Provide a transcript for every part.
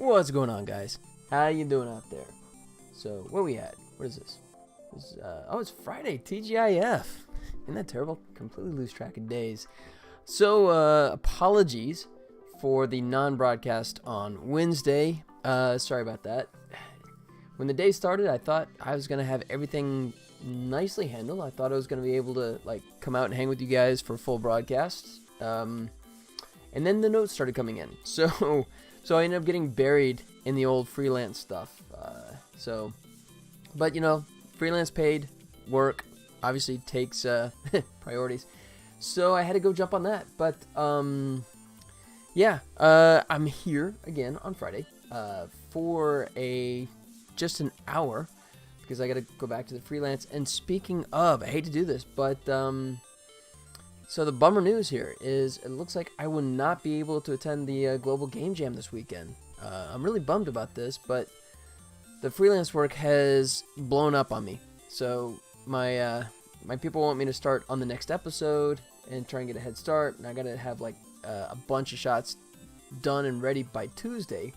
What's going on, guys? How you doing out there? So, where we at? What is this? It's Friday, TGIF. Isn't that terrible? Completely lose track of days. So, apologies for the non-broadcast on Wednesday. Sorry about that. When the day started, I thought I was going to have everything nicely handled. I thought I was going to be able to, come out and hang with you guys for full broadcasts. And then the notes started coming in. So I ended up getting buried in the old freelance stuff. But freelance paid work obviously takes priorities. So I had to go jump on that. But I'm here again on Friday for just an hour because I got to go back to the freelance. And speaking of, I hate to do this, but so the bummer news here is it looks like I will not be able to attend the Global Game Jam this weekend. I'm really bummed about this, but the freelance work has blown up on me. So my people want me to start on the next episode and try and get a head start, and I got to have a bunch of shots done and ready by Tuesday,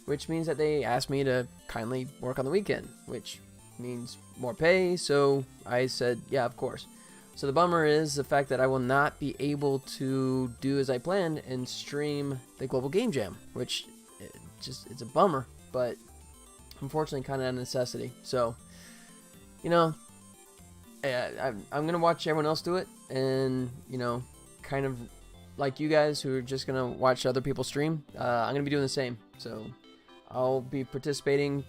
which means that they asked me to kindly work on the weekend, which means more pay. So I said, yeah, of course. So the bummer is the fact that I will not be able to do as I planned and stream the Global Game Jam, which it's a bummer, but unfortunately kind of a necessity. So, I'm going to watch everyone else do it and, kind of like you guys who are just going to watch other people stream, I'm going to be doing the same. So I'll be participating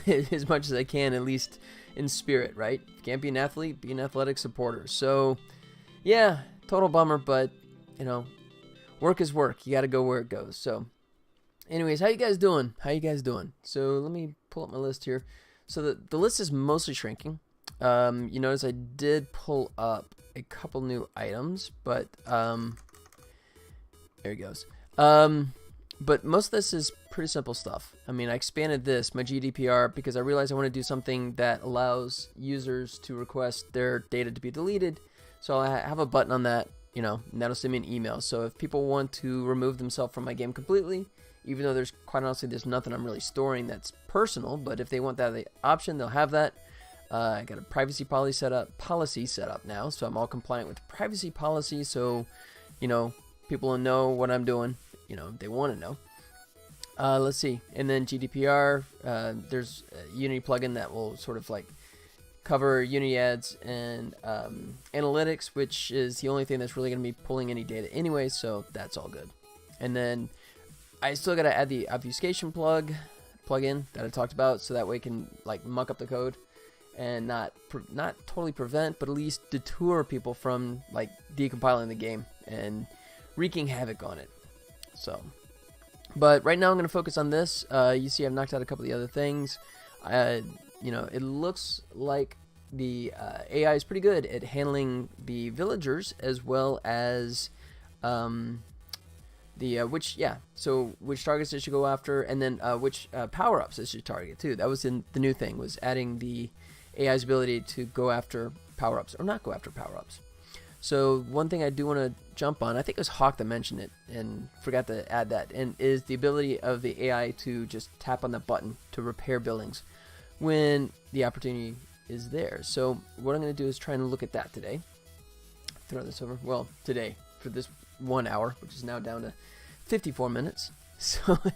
as much as I can, at least in spirit, right? If you can't be an athlete, be an athletic supporter. So, yeah, total bummer, but, work is work. You got to go where it goes. So, anyways, how you guys doing? So, let me pull up my list here. So, the list is mostly shrinking. You notice I did pull up a couple new items, but, there it goes. But most of this is pretty simple stuff. I mean, I expanded my GDPR, because I realized I want to do something that allows users to request their data to be deleted. So I have a button on that, and that'll send me an email. So if people want to remove themselves from my game completely, even though quite honestly, there's nothing I'm really storing that's personal, but if they want that option, they'll have that. I got a privacy policy set up now, so I'm all compliant with the privacy policy. So, people will know what I'm doing. They want to know. Let's see. And then GDPR, there's a Unity plugin that will sort of cover Unity ads and analytics, which is the only thing that's really going to be pulling any data anyway, so that's all good. And then I still got to add the obfuscation plugin that I talked about, so that way it can muck up the code and not totally prevent, but at least deter people from decompiling the game and wreaking havoc on it. So, but right now I'm going to focus on this. You see I've knocked out a couple of the other things. It looks like the AI is pretty good at handling the villagers as well as which targets it should go after, and then which power-ups it should target too. That was the new thing, was adding the AI's ability to go after power-ups or not go after power-ups. So one thing I do want to jump on, I think it was Hawk that mentioned it and forgot to add that, and is the ability of the AI to just tap on that button to repair buildings when the opportunity is there. So what I'm going to do is try and look at that today. Throw this over. Well, today for this 1 hour, which is now down to 54 minutes. So it's going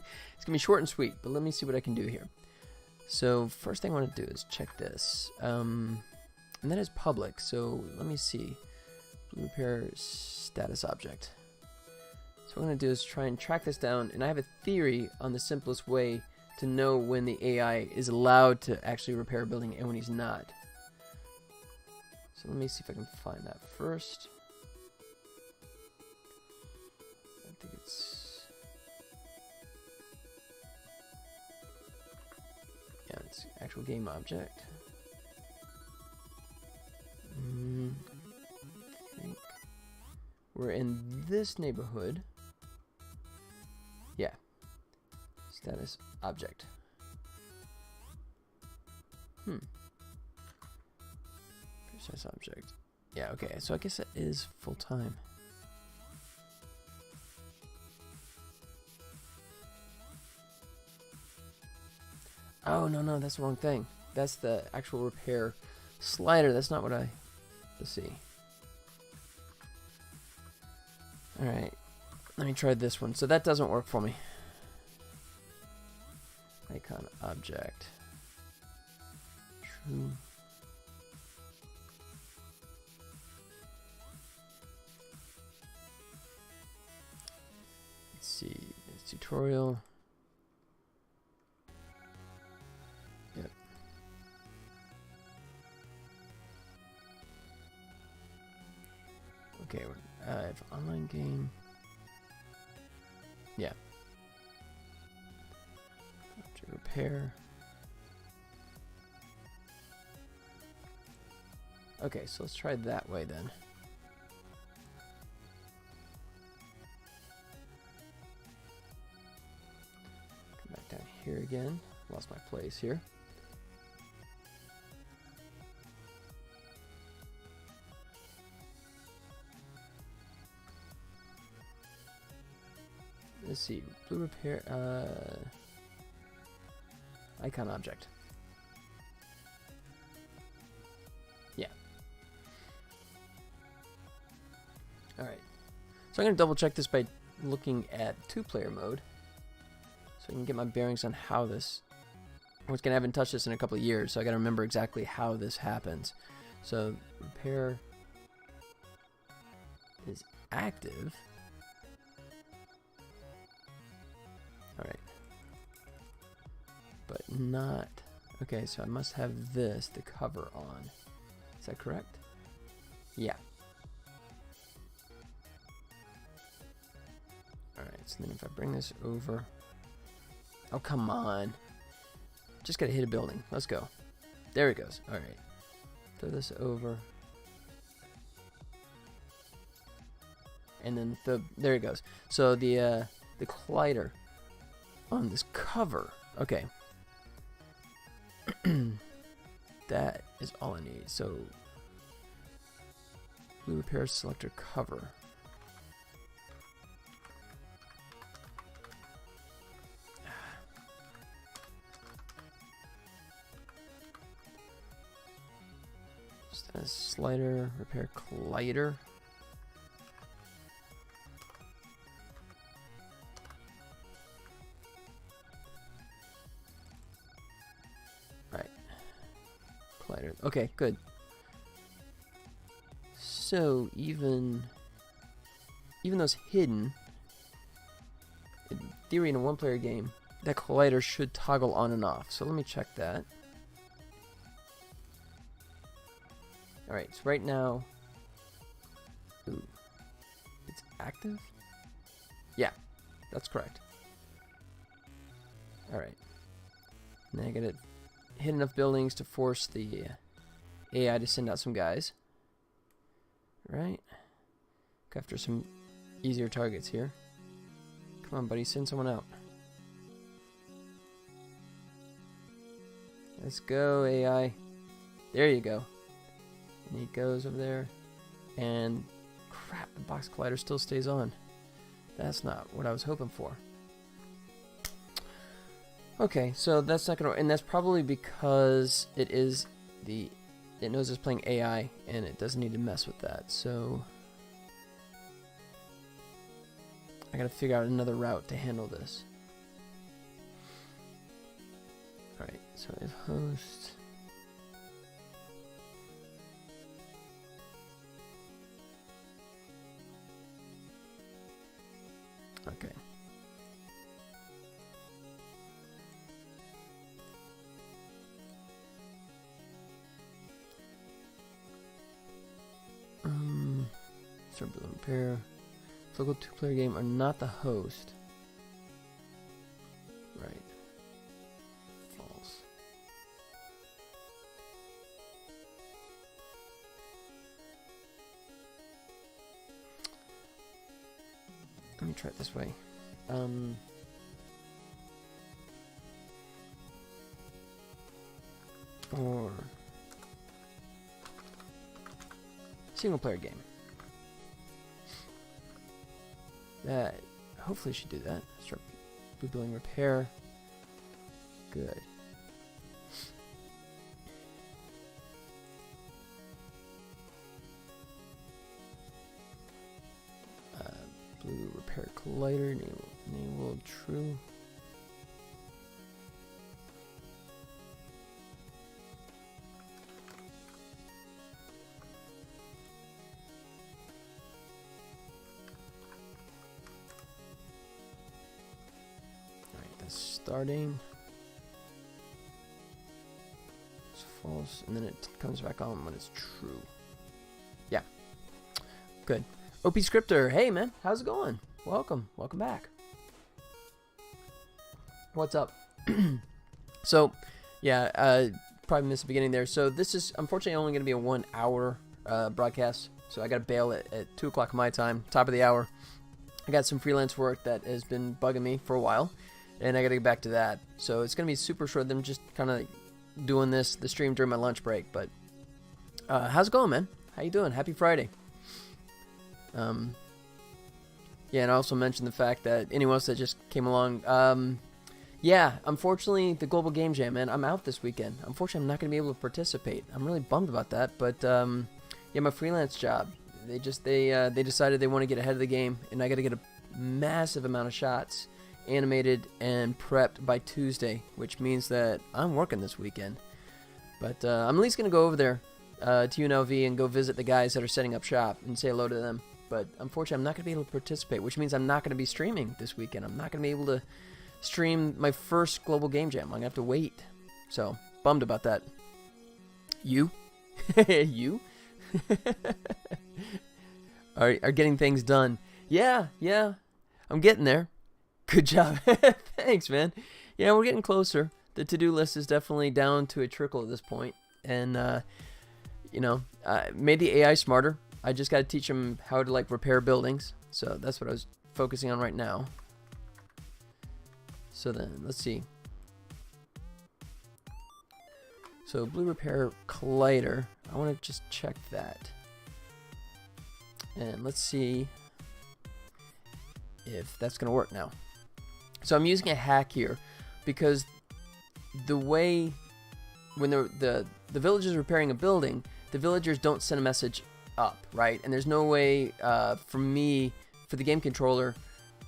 to be short and sweet, but let me see what I can do here. So first thing I want to do is check this. And that is public, so let me see. Repair status object. So what I'm going to do is try and track this down, and I have a theory on the simplest way to know when the AI is allowed to actually repair a building and when he's not. So let me see if I can find that first. I think it's actual game object. We're in this neighborhood. Yeah. Status object. Status object. Yeah, okay. So I guess that is full time. Oh, no, that's the wrong thing. That's the actual repair slider. That's not what I... Let's see. Alright. Let me try this one. So that doesn't work for me. Icon object. True. Let's see. It's tutorial. Yep. Okay, I have online game. Yeah. To repair. Okay, so let's try that way then. Come back down here again. Lost my place here. Let's see, blue repair, icon object. Yeah. Alright. So I'm going to double check this by looking at 2-player mode. So I can get my bearings on how this... Once again, I haven't touched this in a couple of years, so I got to remember exactly how this happens. So, repair is active. Alright. But not... Okay, so I must have this, the cover on. Is that correct? Yeah. Alright, so then if I bring this over... Oh, come on. Just gotta hit a building. Let's go. There it goes. Alright. Throw this over. And then there it goes. So the collider on this cover. Okay. That is all I need. So blue repair selector cover. Just a slider repair collider. Okay, good. So even though it's hidden, in theory in a 1-player game, that collider should toggle on and off. So let me check that. Alright, so right now, ooh, it's active? Yeah, that's correct. Alright. Now I gotta hit enough buildings to force the AI to send out some guys. Right? Go after some easier targets here. Come on, buddy, send someone out. Let's go, AI. There you go. And he goes over there. And crap, the box collider still stays on. That's not what I was hoping for. Okay, so that's not gonna, and that's probably because it knows it's playing AI and it doesn't need to mess with that. So I gotta figure out another route to handle this. Alright, so if host, okay. Start building repair. Local 2-player game are not the host. Right. False. Let me try it this way. Or 1-player game. That hopefully should do that. Start building repair. Good. Blue repair collider, enable true. Alright, that's starting. It's false, and then it comes back on when it's true. Yeah. Good. OP Scripter, hey man, how's it going? Welcome back. What's up? So, yeah, probably missed the beginning there. So this is unfortunately only going to be a 1 hour broadcast. So I got to bail at 2 o'clock my time, top of the hour. I got some freelance work that has been bugging me for a while, and I got to get back to that. So it's going to be super short. I'm just kind of doing the stream during my lunch break. But how's it going, man? How you doing? Happy Friday. Yeah, and I also mentioned the fact that anyone else that just came along, yeah, unfortunately, the Global Game Jam, man, I'm out this weekend. Unfortunately, I'm not going to be able to participate. I'm really bummed about that, but, yeah, my freelance job, they decided they want to get ahead of the game, and I got to get a massive amount of shots animated and prepped by Tuesday, which means that I'm working this weekend. But, I'm at least going to go over there, to UNLV and go visit the guys that are setting up shop and say hello to them. But unfortunately, I'm not going to be able to participate, which means I'm not going to be streaming this weekend. I'm not going to be able to stream my first Global Game Jam. I'm going to have to wait. So, bummed about that. You? You? are getting things done. Yeah. I'm getting there. Good job. Thanks, man. Yeah, we're getting closer. The to-do list is definitely down to a trickle at this point. And, you know, made the AI smarter. I just got to teach them how to, like, repair buildings. So that's what I was focusing on right now. So then, let's see. So, blue repair collider. I want to just check that. And let's see if that's going to work now. So I'm using a hack here because the way when the villagers are repairing a building, the villagers don't send a message up, right? And there's no way for the game controller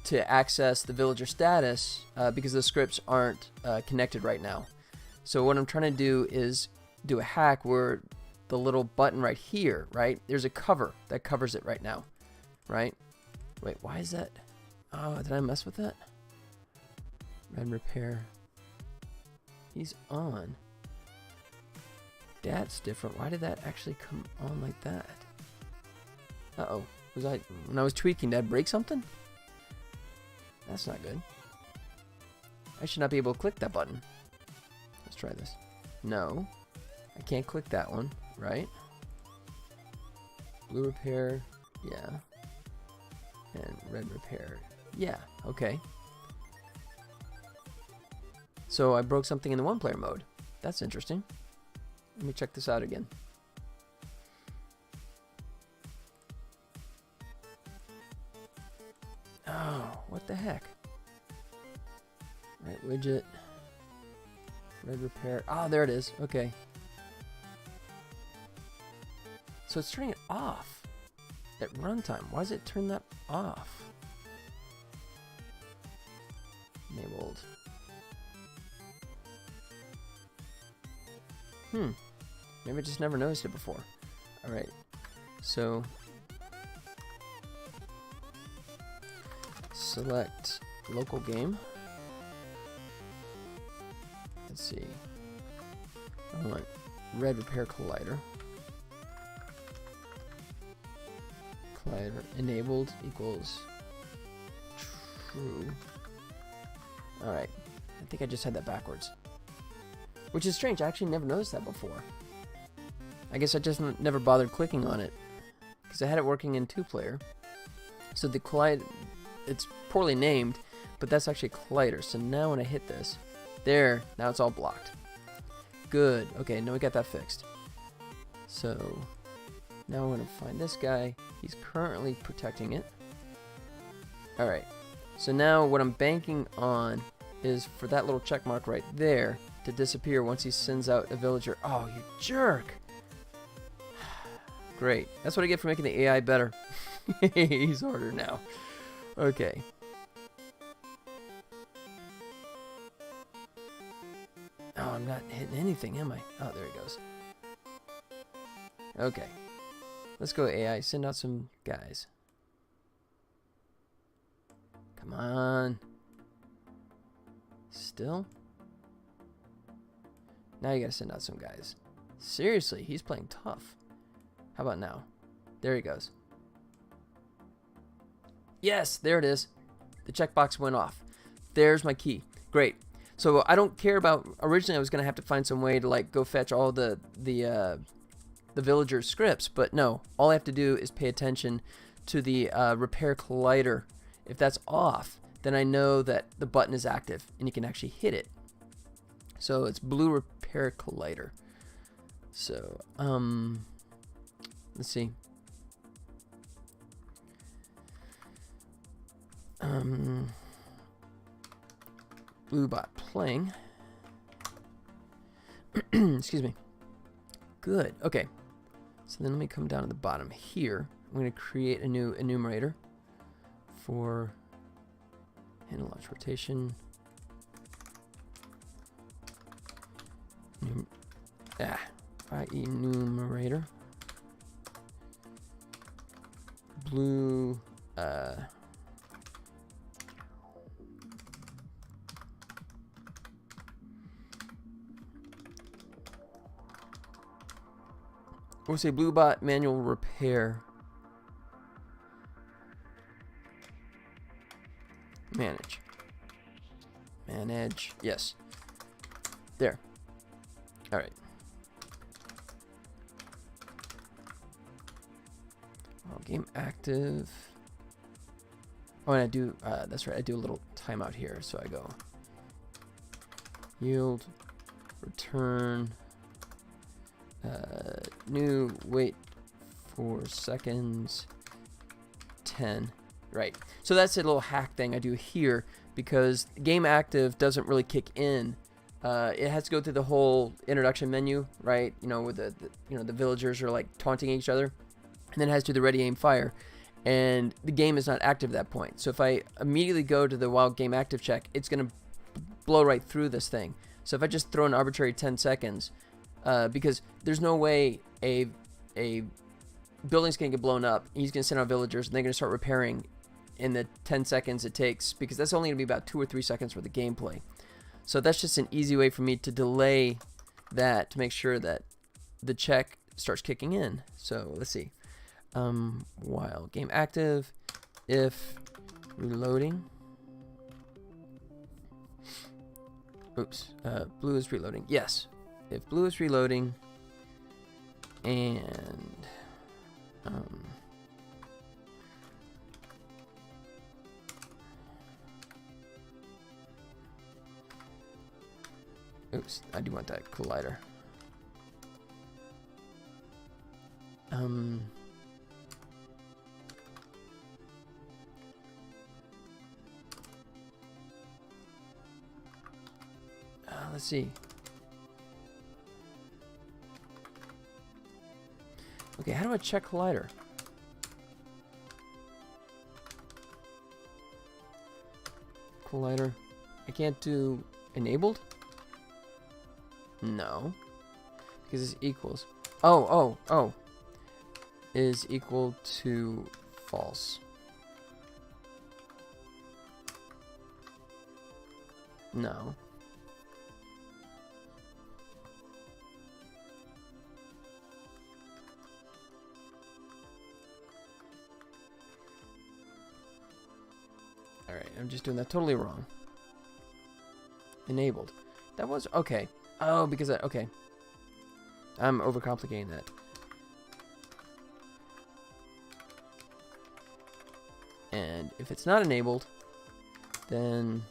to access the villager status because the scripts aren't connected right now. So what I'm trying to do is do a hack where the little button right here, right? There's a cover that covers it right now, right? Wait, why is that? Oh, did I mess with that? Red repair. He's on. That's different. Why did that actually come on like that? Uh-oh. When I was tweaking, did I break something? That's not good. I should not be able to click that button. Let's try this. No. I can't click that one, right? Blue repair, yeah. And red repair, yeah, okay. So I broke something in the one-player mode. That's interesting. Let me check this out again. Oh, what the heck? Right widget. Red repair. Oh, there it is. Okay. So it's turning it off at runtime. Why does it turn that off? Enabled. Maybe I just never noticed it before. Alright. So select local game. Let's see. I want red repair collider. Collider enabled equals true. Alright. I think I just had that backwards. Which is strange. I actually never noticed that before. I guess I just never bothered clicking on it. Because I had it working in 2-player. So the collider, it's poorly named, but that's actually a collider. So now when I hit this, there, now it's all blocked. Good. Okay, now we got that fixed. So now I'm going to find this guy. He's currently protecting it. Alright. So now what I'm banking on is for that little check mark right there to disappear once he sends out a villager. Oh, you jerk! Great. That's what I get for making the AI better. He's harder now. Okay. Oh, I'm not hitting anything, am I? Oh, there he goes. Okay. Let's go, AI. Send out some guys. Come on. Still? Now you gotta send out some guys. Seriously, he's playing tough. How about now? There he goes. Yes, there it is. The checkbox went off. There's my key. Great. So I don't care about... Originally, I was gonna have to find some way to like go fetch all the villagers' scripts, but no. All I have to do is pay attention to the repair collider. If that's off, then I know that the button is active and you can actually hit it. So it's blue repair collider. So let's see. Blue bot playing. Excuse me. Good. Okay. So then let me come down to the bottom here. I'm going to create a new enumerator for handle launch rotation. Enumerator. Blue. We'll say blue bot manual repair. Manage. Manage. Yes. There. All right. Oh, game active. Oh, and I do. That's right. I do a little timeout here. So I go yield, return. New wait 4 seconds 10. Right. So that's a little hack thing I do here because game active doesn't really kick in. It has to go through the whole introduction menu, right? You know, with the villagers are like taunting each other, and then it has to do the ready aim fire, and the game is not active at that point. So if I immediately go to the wild game active check, it's gonna blow right through this thing. So if I just throw an arbitrary 10 seconds. Because there's no way a building's gonna get blown up. He's gonna send out villagers, and they're gonna start repairing in the 10 seconds it takes, because that's only gonna be about 2 or 3 seconds worth of gameplay. So that's just an easy way for me to delay that to make sure that the check starts kicking in. So let's see. While game active, if reloading. Oops. Blue is reloading. Yes. If blue is reloading and oops, I do want that collider. Let's see. Okay, how do I check collider? Collider. I can't do enabled? No. Because it's equals. Oh. Is equal to false. No. Alright, I'm just doing that totally wrong. Enabled. That was... Okay. Oh, because I... Okay. I'm overcomplicating that. And if it's not enabled, then...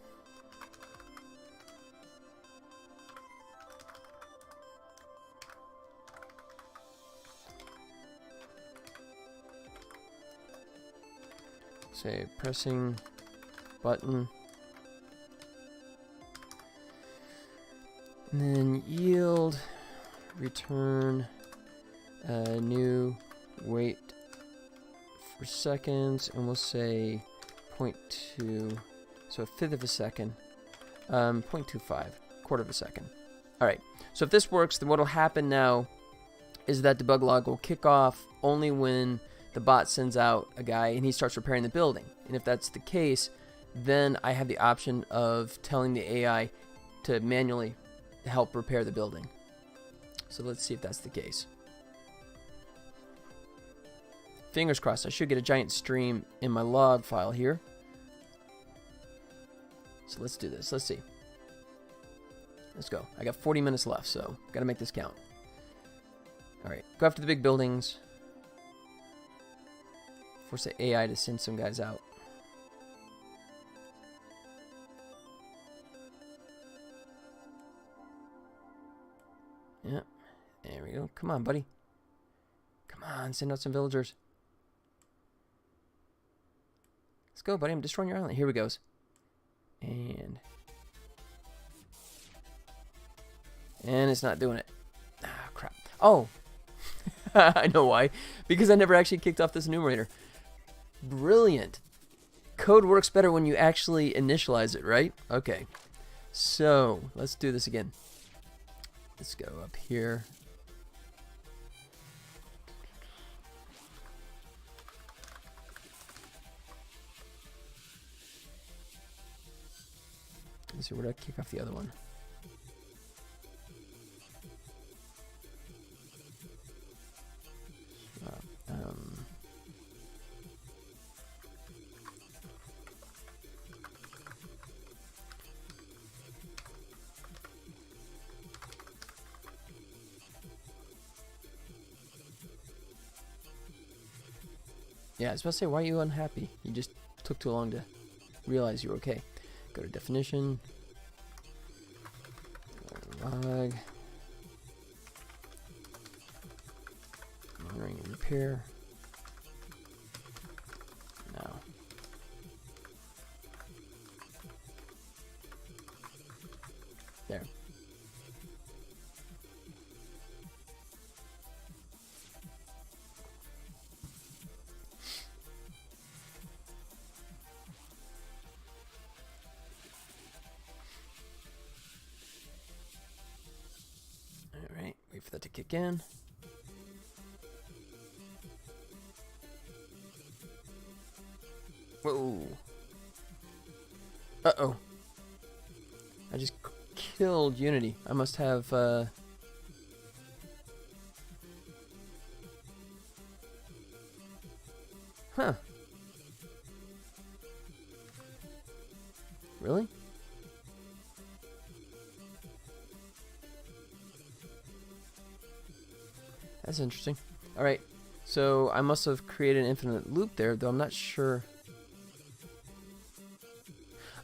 say pressing button, and then yield, return, new wait for seconds, and we'll say 0.2, so a fifth of a second. 0.25, quarter of a second. All right, so if this works, then what will happen now is that debug log will kick off only when the bot sends out a guy and he starts repairing the building. And if that's the case, then I have the option of telling the AI to manually help repair the building. So let's see if that's the case. Fingers crossed, I should get a giant stream in my log file here. So let's do this. Let's see. Let's go. I got 40 minutes left, so gotta make this count. All right, go after the big buildings. Force the AI to send some guys out. Yep, there we go. Come on, buddy. Come on, send out some villagers. Let's go, buddy. I'm destroying your island. Here we goes. And it's not doing it. Ah, crap. Oh, I know why. Because I never actually kicked off this enumerator. Brilliant. Code works better when you actually initialize it, right? Okay. So, let's do this again. Let's go up here. Let's see, where did I kick off the other one? Yeah, I was about to say, why are you unhappy? You just took too long to realize you were okay. Go to definition. Log. Monitoring and repair. No. There. Wait for that to kick in. Whoa. Uh-oh. I just killed Unity. I must have, Huh. Really? That's interesting. Alright, so I must have created an infinite loop there, though I'm not sure.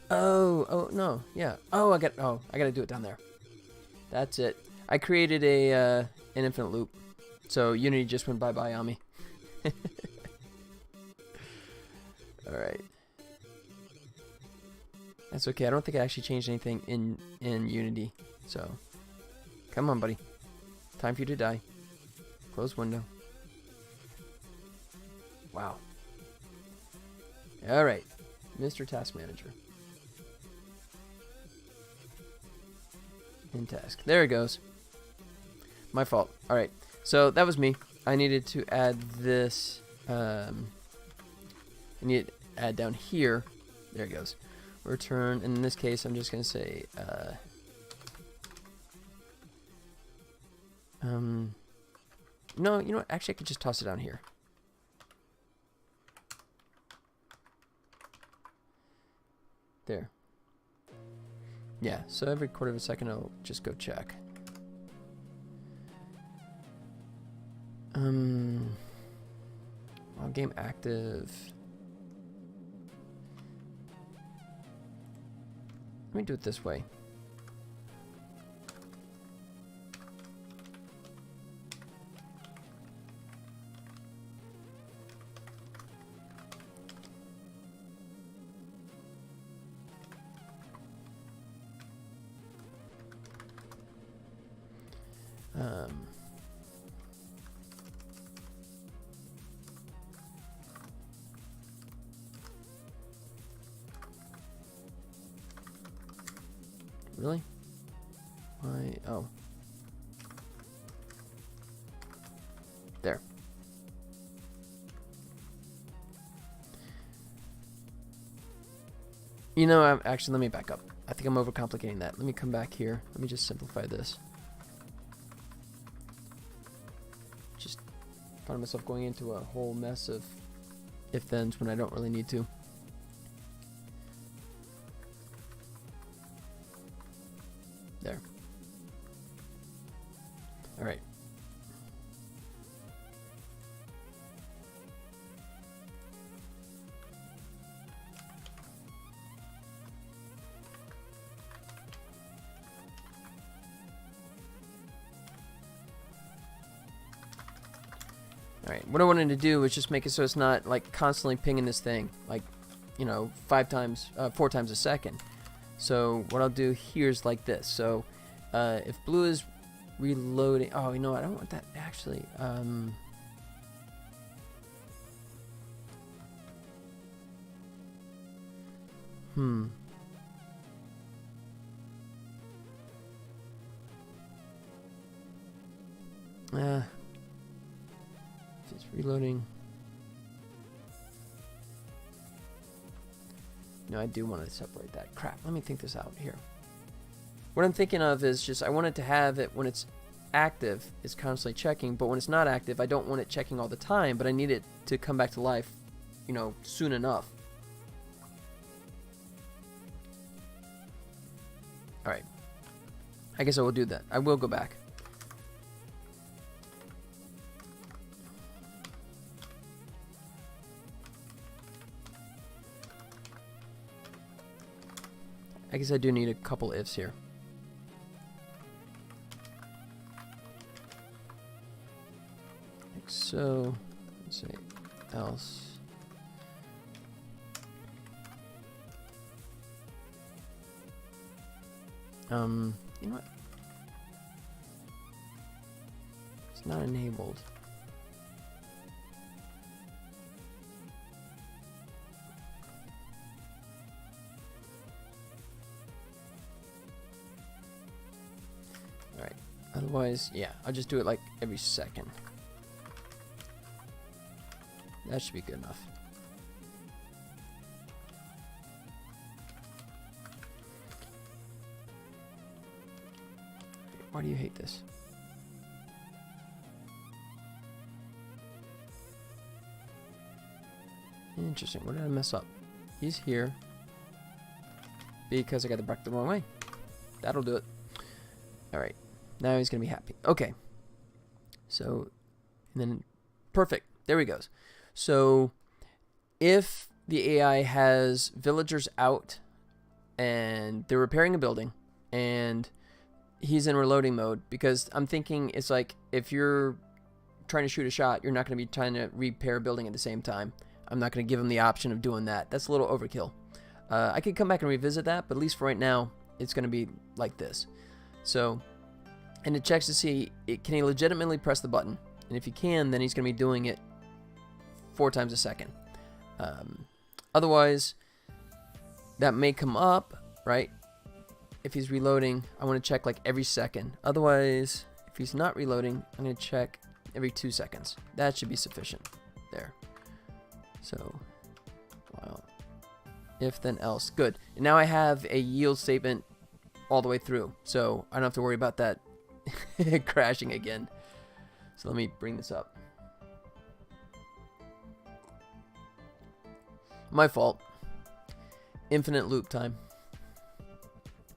Oh, no, yeah. Oh, I gotta do it down there. That's it. I created an infinite loop, so Unity just went bye-bye on me. Alright. That's okay, I don't think I actually changed anything in Unity, so. Come on, buddy. Time for you to die. Close window. Wow. Alright. Mr. Task Manager. In task. There it goes. My fault. Alright. So that was me. I needed to add this. I need to add down here. There it goes. Return. And in this case, I'm just going to say. No, you know what? Actually, I could just toss it down here. There. Yeah, so every quarter of a second I'll just go check. While game active. Let me do it this way. Really? Why? Oh. There. You know, actually, let me back up. I think I'm overcomplicating that. Let me come back here. Let me just simplify this. Just find myself going into a whole mess of if-thens when I don't really need to. There. All right. Alright, what I wanted to do was just make it so it's not like constantly pinging this thing, like, you know, 4 times a second. So what I'll do here is like this. So if blue is reloading, oh, you know what, I don't want that actually. It's reloading. No, I do want to separate that. Crap, let me think this out here. What I'm thinking of is just I want it to have it when it's active, it's constantly checking, but when it's not active, I don't want it checking all the time, but I need it to come back to life, you know, soon enough. Alright. I guess I will do that. I will go back. I guess I do need a couple ifs here. Like so, let's say else. You know what? It's not enabled. Alright. Otherwise, yeah, I'll just do it like every second. That should be good enough. Why do you hate this? Interesting. What did I mess up? He's here because I got the bracket the wrong way. That'll do it. Alright. Now he's going to be happy. Okay. So, and then, perfect. There he goes. So, if the AI has villagers out and they're repairing a building and he's in reloading mode, because I'm thinking it's like if you're trying to shoot a shot, you're not going to be trying to repair a building at the same time. I'm not going to give him the option of doing that. That's a little overkill. I could come back and revisit that, but at least for right now, it's going to be like this. So, and it checks to see, can he legitimately press the button? And if he can, then he's going to be doing it 4 times a second. Otherwise, that may come up, right? If he's reloading, I want to check like every second. Otherwise, if he's not reloading, I'm going to check every 2 seconds. That should be sufficient. There. So, well, if then else. Good. And now I have a yield statement all the way through. So I don't have to worry about that crashing again. So let me bring this up. My fault. Infinite loop time.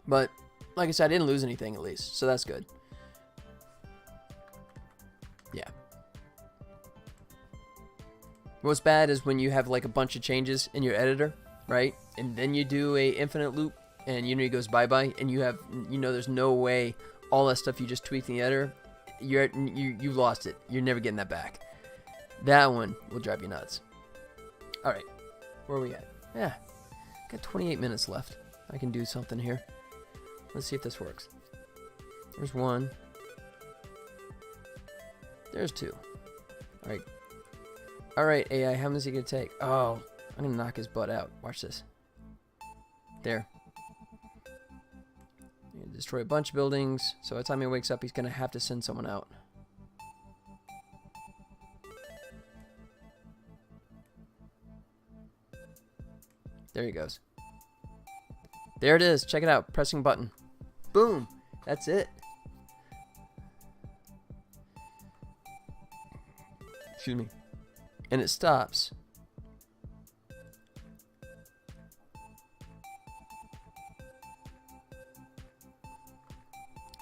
But, like I said, I didn't lose anything at least. So that's good. Yeah. What's bad is when you have like a bunch of changes in your editor, right? And then you do a infinite loop and you know it goes bye-bye and you have, you know, there's no way all that stuff you just tweaked in the editor, you lost it. You're never getting that back. That one will drive you nuts. All right. Where are we at? Yeah. Got 28 minutes left. I can do something here. Let's see if this works. There's 1. There's 2. All right. All right, AI, how long is he going to take? Oh, I'm going to knock his butt out. Watch this. There. destroy a bunch of buildings. So by the time he wakes up, he's going to have to send someone out. There he goes. There it is. Check it out. Pressing button. Boom. That's it. Excuse me. And it stops.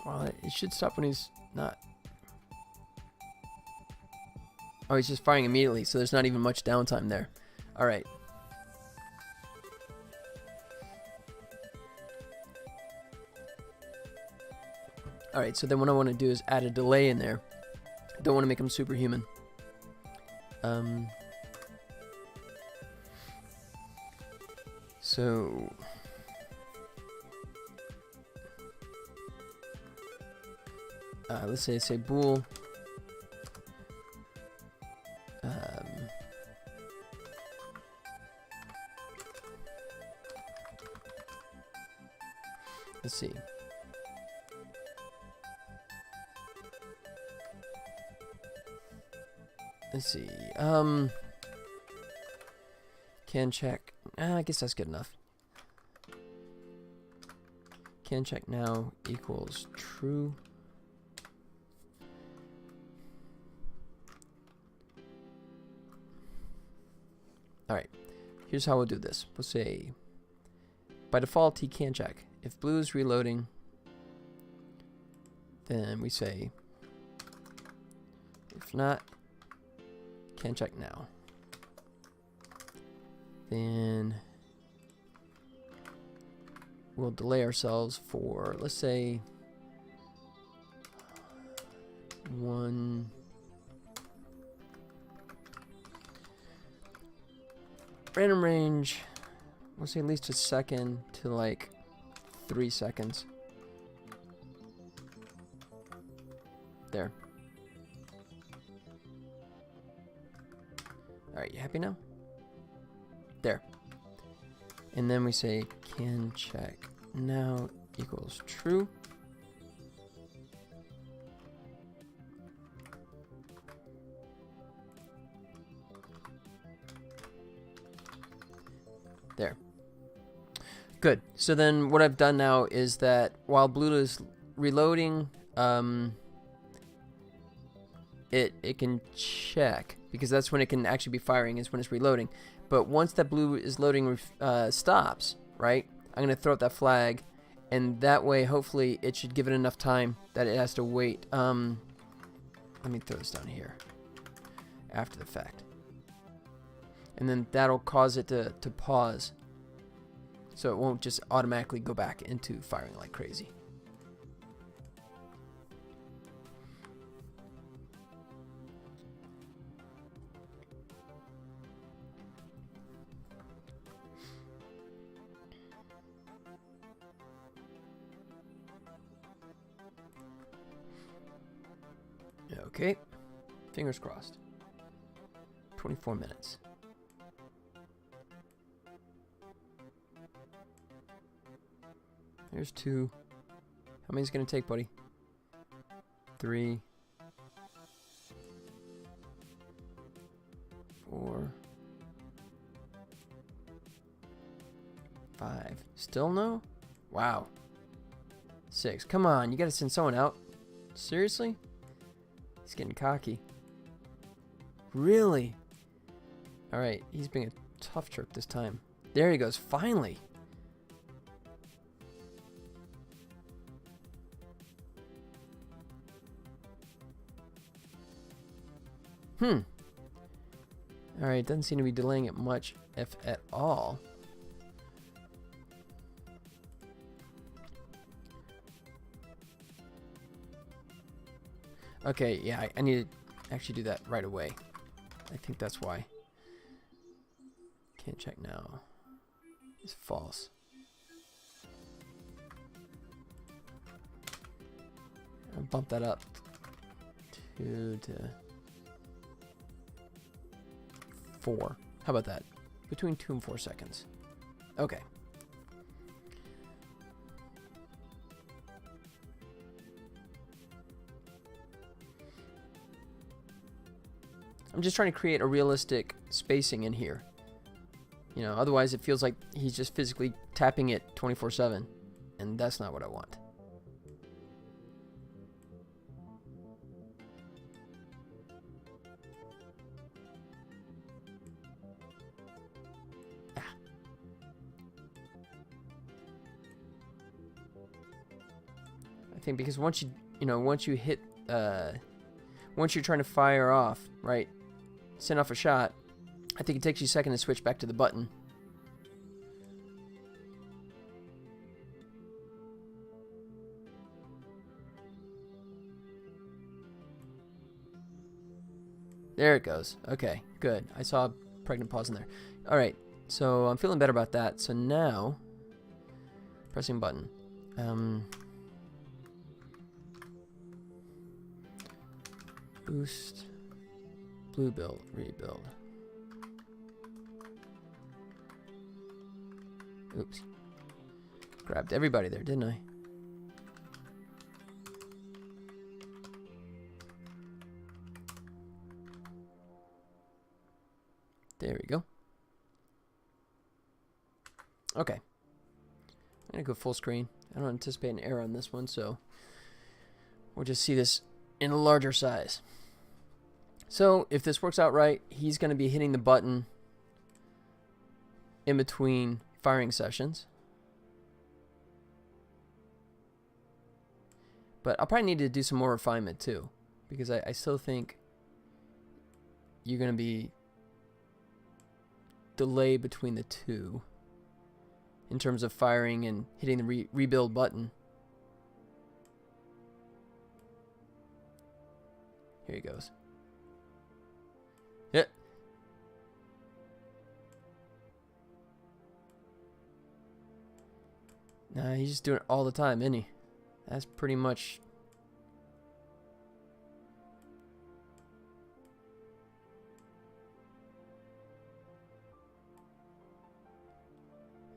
Well, it should stop when he's not. Oh, he's just firing immediately, so there's not even much downtime there. All right. All right, so then what I want to do is add a delay in there. Don't want to make him superhuman. So let's say bool. Let's see. Let's see. Can check. I guess that's good enough. Can check now equals true. All right. Here's how we'll do this. We'll say by default he can check. If blue is reloading, then we say if not, can check now. Then we'll delay ourselves for, let's say, 1 random range. We'll say at least a second to like 3 seconds. There. Alright, you happy now? There. And then we say can check now equals true. There. Good. So then what I've done now is that while blue is reloading, it can check, because that's when it can actually be firing, is when it's reloading. But once that blue is loading stops, right, I'm going to throw out that flag, and that way hopefully it should give it enough time that it has to wait. Let me throw this down here after the fact. And then that'll cause it to pause, so it won't just automatically go back into firing like crazy. Okay, fingers crossed. 24 minutes. There's 2. How many is it going to take, buddy? 3. 4. 5. Still no? Wow. 6. Come on, you got to send someone out. Seriously? He's getting cocky. Really? Alright, he's being a tough jerk this time. There he goes, finally! Alright, doesn't seem to be delaying it much, if at all. Okay, yeah, I need to actually do that right away. I think that's why. Can't check now. It's false. I'll bump that up 2 to 4. How about that? Between 2 and 4 seconds. Okay. I'm just trying to create a realistic spacing in here. You know, otherwise it feels like he's just physically tapping it 24/7, and that's not what I want. I think because once you hit, once you're trying to fire off, right, send off a shot, I think it takes you a second to switch back to the button. There it goes. Okay, good. I saw a pregnant pause in there. All right, so I'm feeling better about that. So now, pressing button. Boost, blue build, rebuild. Oops. Grabbed everybody there, didn't I? There we go. Okay. I'm going to go full screen. I don't anticipate an error on this one, so we'll just see this in a larger size. So if this works out right, he's going to be hitting the button in between firing sessions. But I'll probably need to do some more refinement too, because I still think you're going to be delayed between the two in terms of firing and hitting the rebuild button. Here he goes. Yep. Nah, he's just doing it all the time, isn't he? That's pretty much...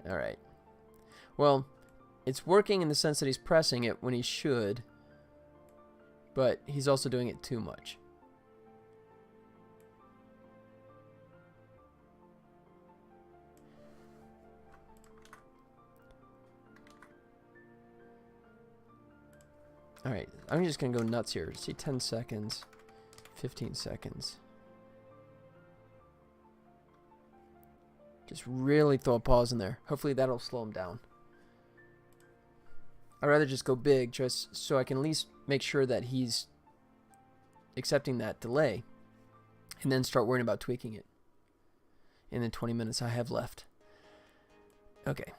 Alright. Well, it's working in the sense that he's pressing it when he should, but he's also doing it too much. Alright, I'm just going to go nuts here. See, 10 seconds, 15 seconds. Just really throw a pause in there. Hopefully that'll slow him down. I'd rather just go big just so I can at least make sure that he's accepting that delay and then start worrying about tweaking it in the 20 minutes I have left. Okay.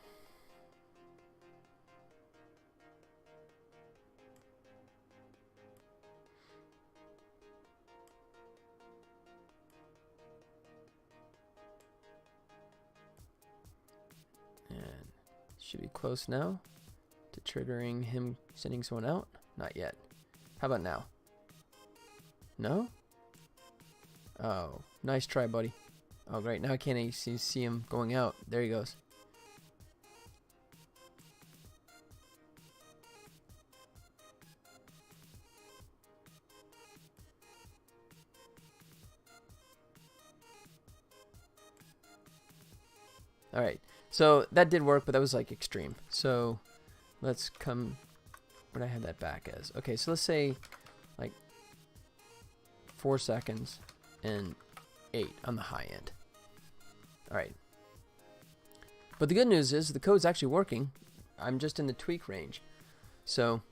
And should be close now to triggering him sending someone out. Not yet. How about now? No? Oh, nice try, buddy. Oh, great. Now I can't even see him going out. There he goes. All right. So that did work, but that was like extreme. So let's come... What did I have that back as? Okay, so let's say like 4 seconds and 8 on the high end. All right. But the good news is the code's actually working. I'm just in the tweak range. So,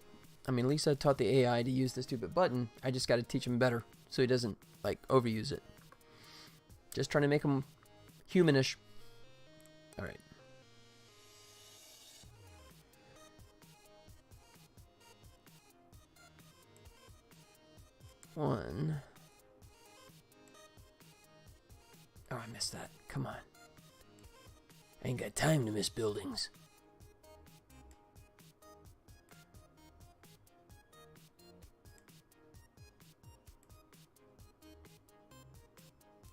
I mean, at least I taught the AI to use the stupid button. I just got to teach him better so he doesn't like overuse it. Just trying to make him humanish. All right. One. Oh, I missed that. Come on. I ain't got time to miss buildings.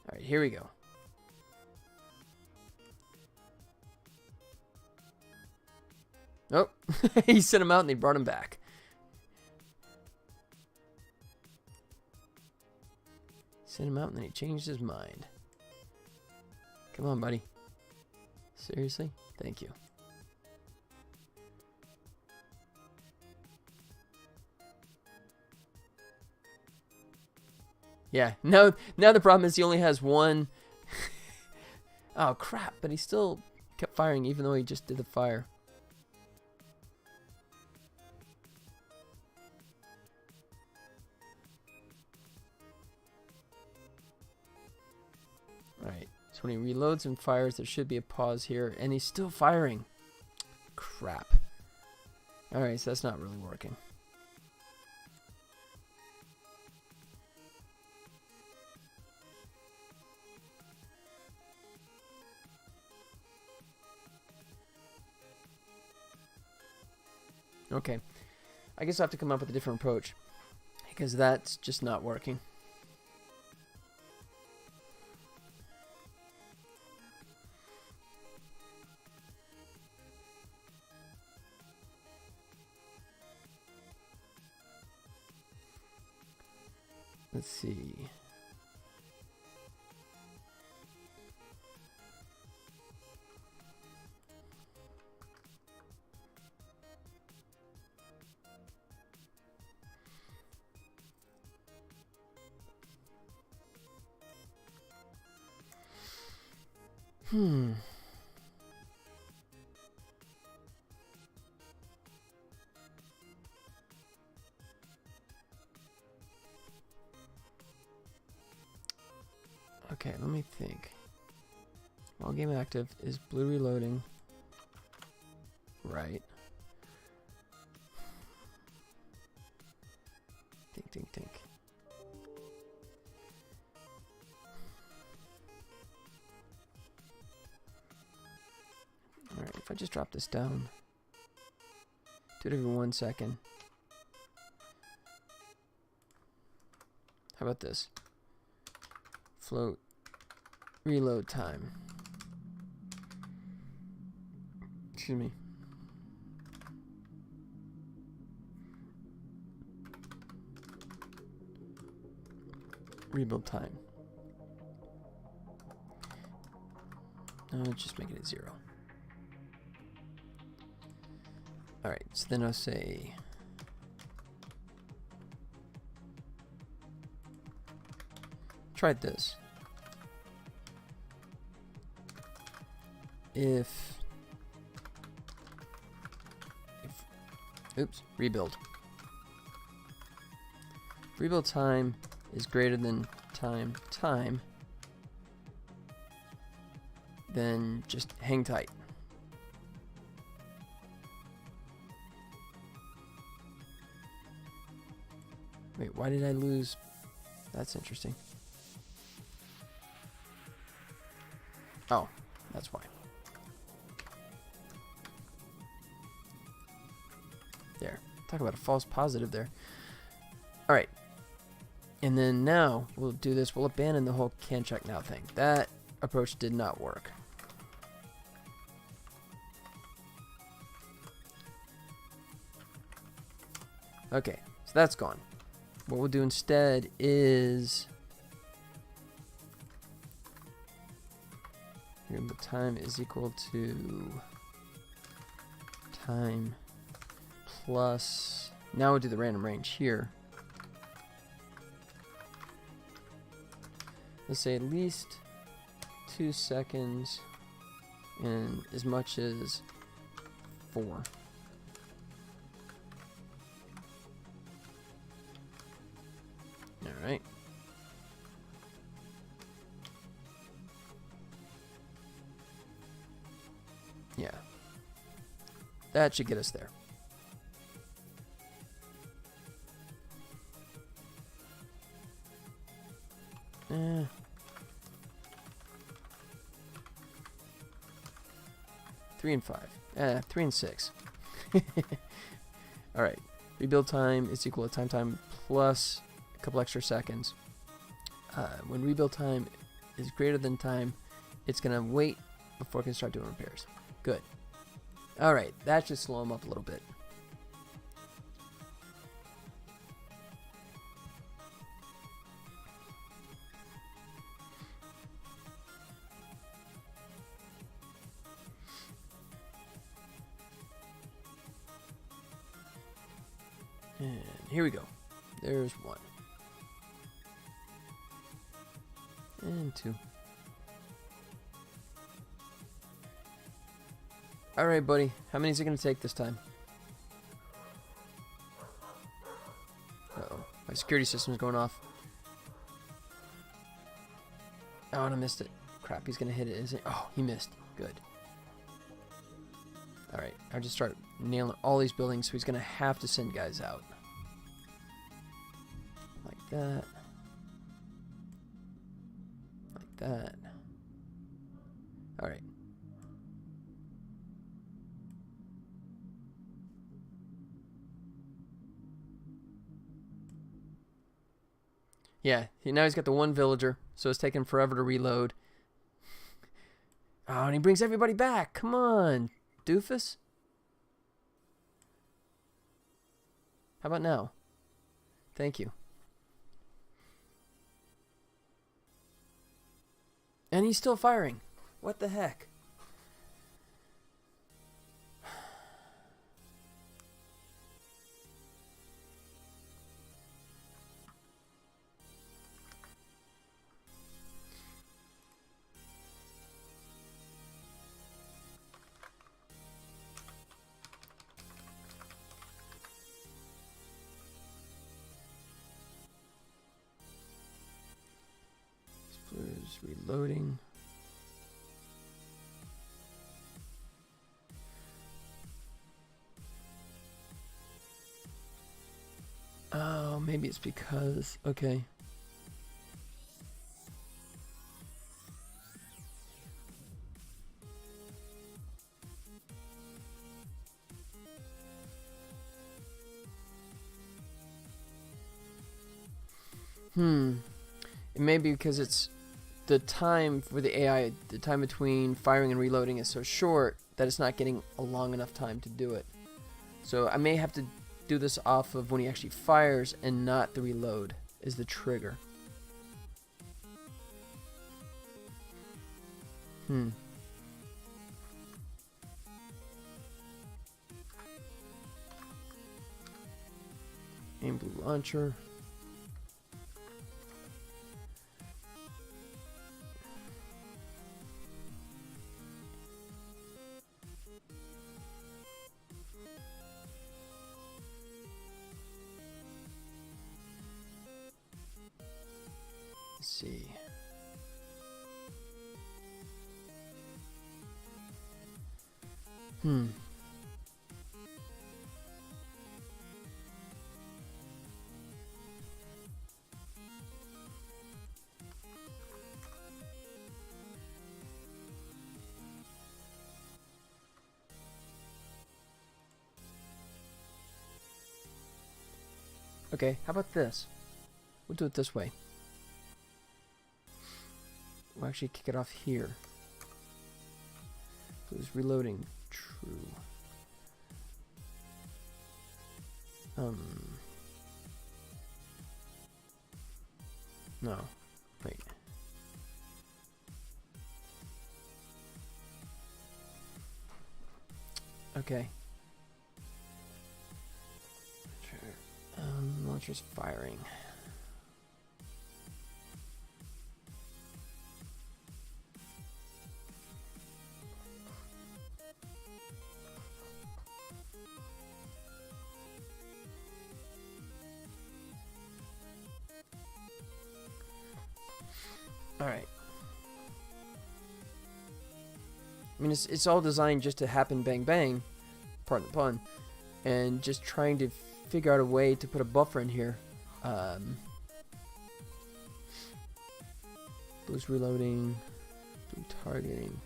All right, here we go. Oh, he sent him out and they brought him back. Sent him out and then he changed his mind. Come on, buddy. Seriously? Thank you. Yeah, now the problem is he only has one. Oh, crap. But he still kept firing even though he just did the fire. Alright, so when he reloads and fires, there should be a pause here. And he's still firing. Crap. Alright, so that's not really working. Okay, I guess I'll have to come up with a different approach, because that's just not working. Let's see. Okay, let me think. While game active, is blue reloading? Right. Think. Alright, if I just drop this down. Do it every 1 second. How about this? Float reload time. Excuse me. Rebuild time. No, let's just make it at 0. Alright, so then I'll say try this. If oops, rebuild time is greater than time, then just hang tight. Wait, why did I lose? That's interesting. Oh, that's why. There. Talk about a false positive there. Alright. And then now we'll do this. We'll abandon the whole can check now thing. That approach did not work. Okay, so that's gone. What we'll do instead is here, the time is equal to time plus, now we'll do the random range here. Let's say at least 2 seconds and as much as 4. Alright. Yeah. That should get us there. Eh. 3 and 5. 3 and 6. Alright. Rebuild time is equal to time plus a couple extra seconds. When rebuild time is greater than time, it's going to wait before it can start doing repairs. Good. Alright, that should slow them up a little bit. And here we go. There's 1. And 2. Alright, buddy. How many is it going to take this time? Uh-oh. My security system's going off. Oh, and I missed it. Crap, he's going to hit it, isn't he? Oh, he missed. Good. Alright, I'll just start nailing all these buildings, so he's going to have to send guys out. Like that. Like that. Alright. Yeah, now he's got the 1 villager, so it's taking forever to reload. Oh, and he brings everybody back. Come on, doofus. How about now? Thank you. And he's still firing. What the heck? Reloading. Oh, maybe it's because... Okay. It may be because it's... The time for the AI, the time between firing and reloading is so short that it's not getting a long enough time to do it. So I may have to do this off of when he actually fires and not the reload is the trigger. Aim blue launcher. Let's see. Okay, how about this? We'll do it this way. We'll actually kick it off here. So it's reloading. True. No. Wait. Okay. Launcher's firing. All right. I mean, it's all designed just to happen bang bang, pardon the pun, and just trying to figure out a way to put a buffer in here. Blue's reloading, blue targeting.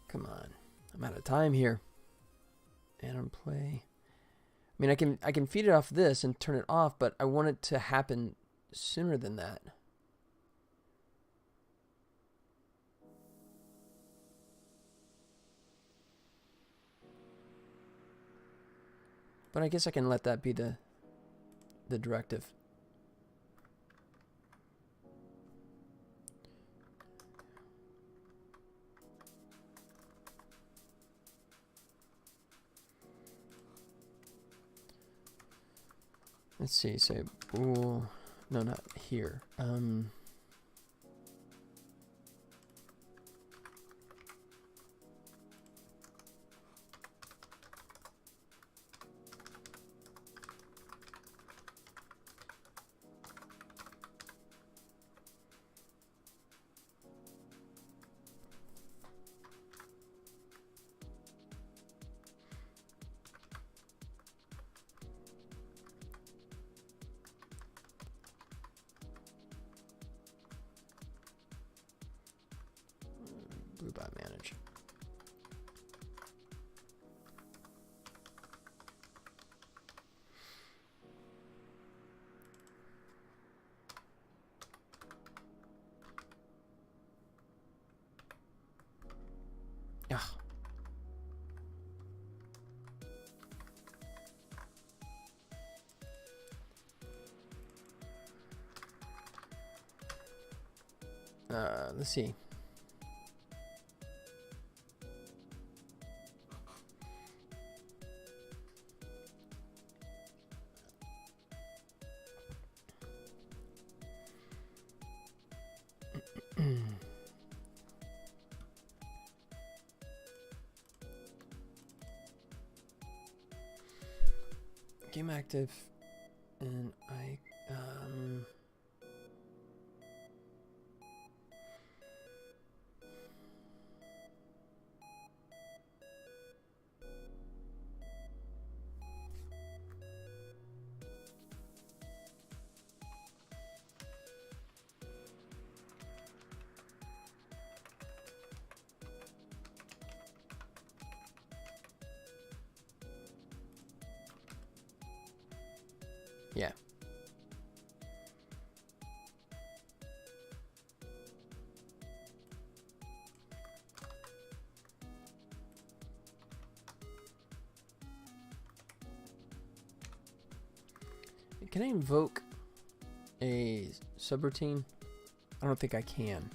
Come on, I'm out of time here. And on play. I mean, I can feed it off this and turn it off, but I want it to happen sooner than that. But I guess I can let that be the directive. Let's see, say bool. No, not here. Blue by manage. Yeah. Let's see. Game active, and I yeah. Can I invoke a subroutine? I don't think I can.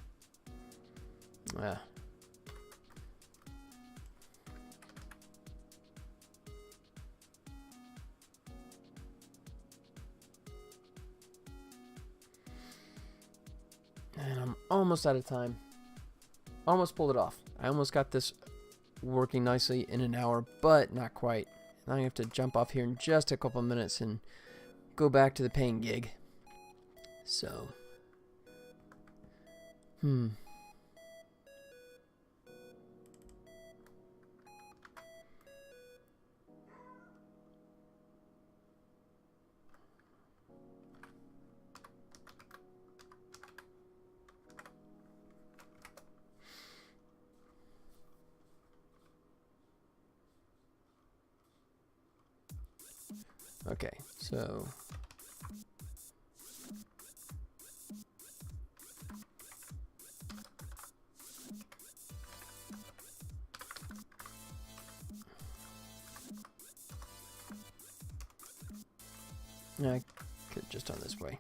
And I'm almost out of time. Almost pulled it off. I almost got this working nicely in an hour, but not quite. Now I have to jump off here in just a couple minutes and go back to the paying gig. So, okay, so yeah, I could have just done this way.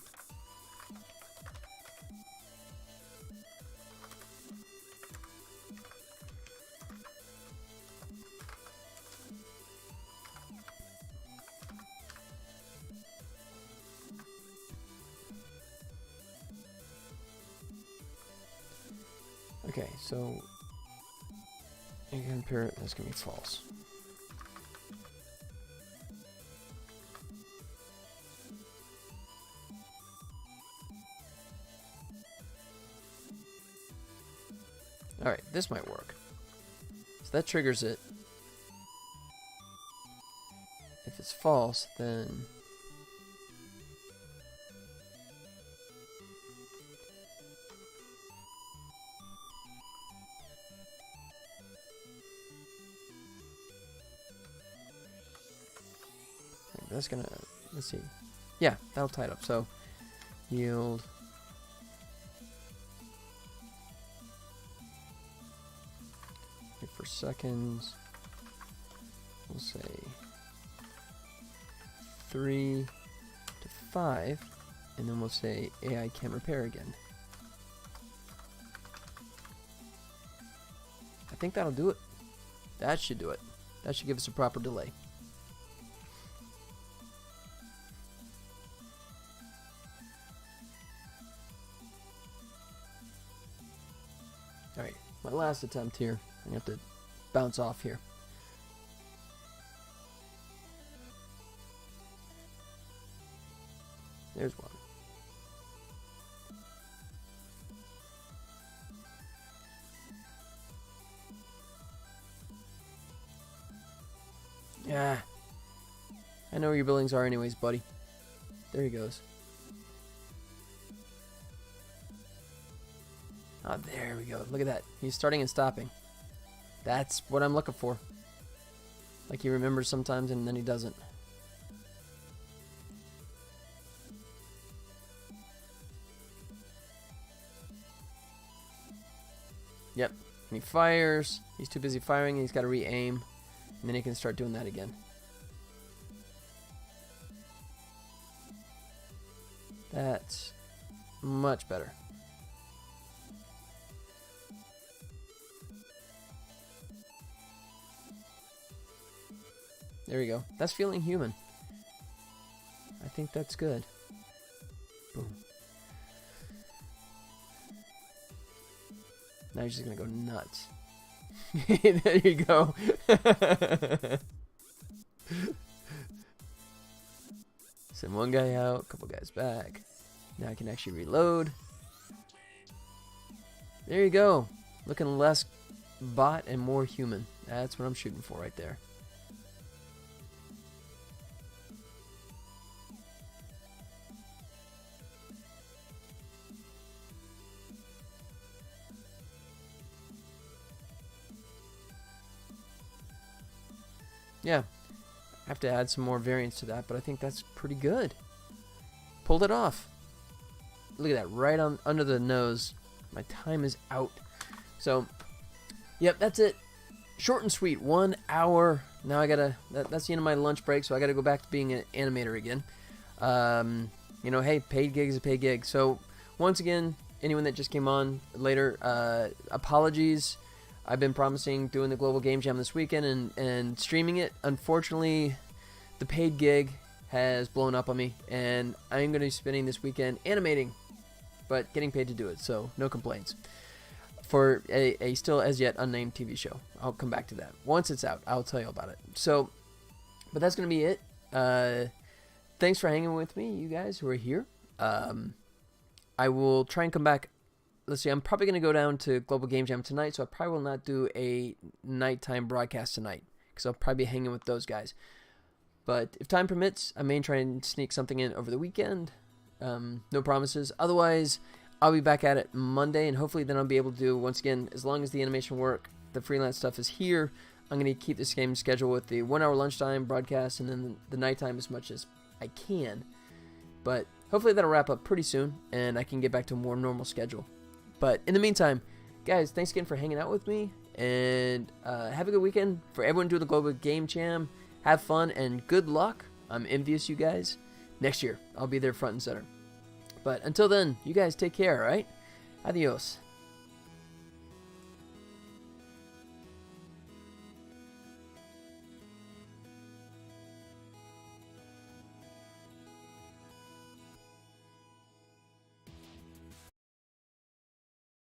Okay, so you can compare it. That's gonna be false. All right, this might work. So that triggers it. If it's false, then that's gonna, let's see. Yeah, that'll tie it up. So yield. Wait for seconds. We'll say 3 to 5, and then we'll say AI can repair again. I think that'll do it. That should do it. That should give us a proper delay. Alright, my last attempt here. I'm going to have to bounce off here. There's one. Yeah. I know where your buildings are anyways, buddy. There he goes. Oh, there we go. Look at that. He's starting and stopping. That's what I'm looking for. Like he remembers sometimes and then he doesn't. Yep. And he fires. He's too busy firing. He's got to re-aim. And then he can start doing that again. That's much better. There we go. That's feeling human. I think that's good. Boom. Now he's just gonna go nuts. There you go. Send one guy out, a couple guys back. Now I can actually reload. There you go. Looking less bot and more human. That's what I'm shooting for right there. Yeah, I have to add some more variance to that, but I think that's pretty good. Pulled it off. Look at that, right on under the nose. My time is out. So, yep, that's it. Short and sweet, 1 hour. Now I gotta, that's the end of my lunch break, so I gotta go back to being an animator again. You know, hey, paid gig is a paid gig. So, once again, anyone that just came on later, apologies. I've been promising doing the Global Game Jam this weekend and streaming it. Unfortunately, the paid gig has blown up on me, and I'm going to be spending this weekend animating, but getting paid to do it, so no complaints. For a still as yet unnamed TV show. I'll come back to that. Once it's out, I'll tell you about it. So, but that's going to be it. Thanks for hanging with me, you guys who are here. I will try and come back. Let's see, I'm probably going to go down to Global Game Jam tonight, so I probably will not do a nighttime broadcast tonight, because I'll probably be hanging with those guys. But if time permits, I may try and sneak something in over the weekend. No promises. Otherwise, I'll be back at it Monday, and hopefully then I'll be able to do, once again, as long as the animation work, the freelance stuff is here, I'm going to keep this game schedule with the 1 hour lunchtime broadcast, and then the nighttime as much as I can. But hopefully that'll wrap up pretty soon, and I can get back to a more normal schedule. But in the meantime, guys, thanks again for hanging out with me, and have a good weekend. For everyone doing the Global Game Jam, have fun and good luck. I'm envious, you guys. Next year, I'll be there front and center. But until then, you guys take care, all right? Adios.